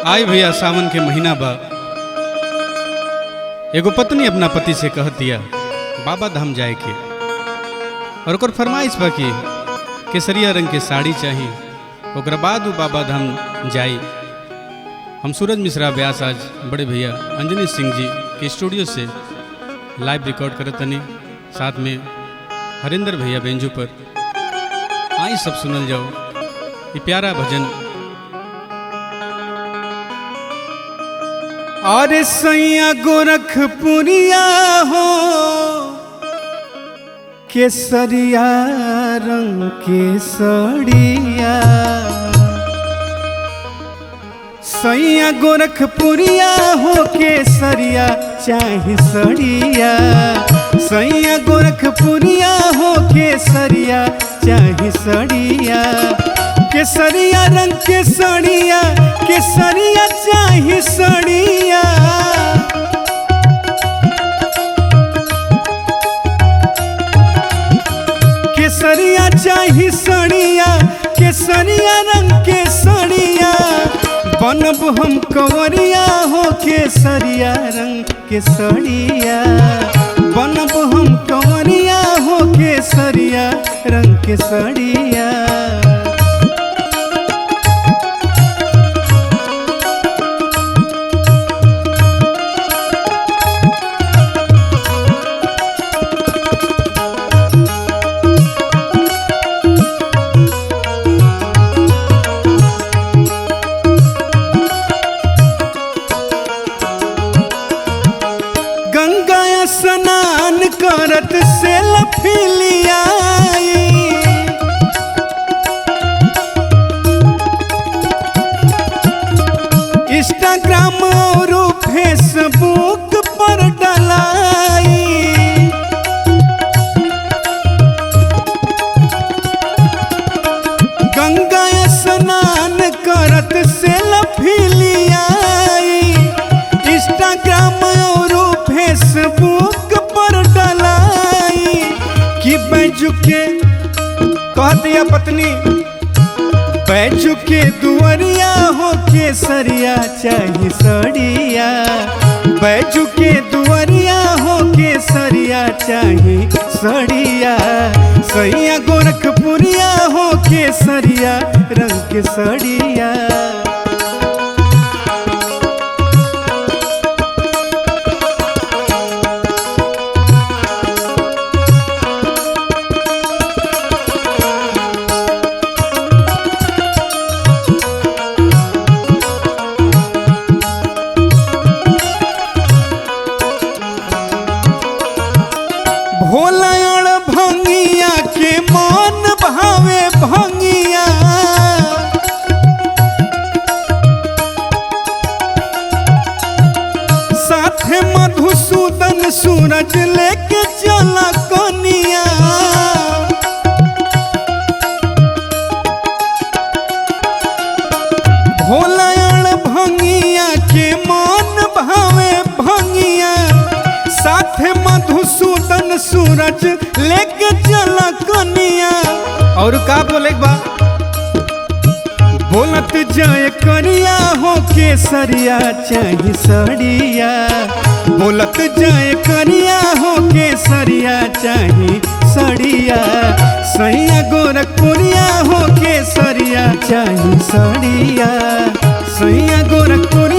आय भैया सावन के महीना बा। एगो पत्नी अपना पति से कहतिया बाबा धाम जाए के, और ओकर फरमाइश बा कि केसरिया रंग के साड़ी चाहिए, ओकरा बाद वो बाबा धाम जाई। हम सूरज मिश्रा व्यास आज बड़े भैया अंजनी सिंह जी के स्टूडियो से लाइव रिकॉर्ड करत तनी, साथ में हरिंदर भैया बेंजू पर। आई सब सुनल जाओ ये प्यारा भजन। अरे सैया गोरखपुरिया हो केसरिया रंग के सड़िया, सैया गोरखपुरिया हो केसरिया चाहे सड़िया, सैया गोरखपुरिया हो केसरिया चाहे सड़िया, केसरिया रंग के सड़िया केसरिया चाहे सड़िया। केसरिया चाहे सड़िया केसरिया रंग के सड़िया, बनब हम कंवरिया हो केसरिया रंग के सड़िया, बनब हम कंवरिया हो केसरिया रंग के सड़िया। स्नान करत से लफिलिया, इंस्टाग्राम और फेसबुक पर डलाई, गंगा स्नान करत से लफिलिया, इंस्टाग्राम और फेसबुक पर डलाई कि बैजू के कह दिया पत्नी, बैजू के दुआरिया हो केसरिया चाहे सड़िया, बैजू के दुआरिया हो केसरिया चाहे सड़िया, सैया गोरखपुरिया हो केसरिया रंग के सड़िया। भोलायण भंगिया के मन भावे भंगिया, साथे मधुसूदन सूरज लेके चला कनिया, भोलायण भंगिया के मन भावे भंगिया, साथे मधुसूदन सूरज लेके चला कनिया। और का बोले बा, बोलत जाए करिया हो केसरिया चाहे सड़िया, बोलत जाए करिया हो केसरिया चाहे सड़िया, सैया गोरखपुरिया हो केसरिया चाहे सड़िया, सैया गोरखपुरिया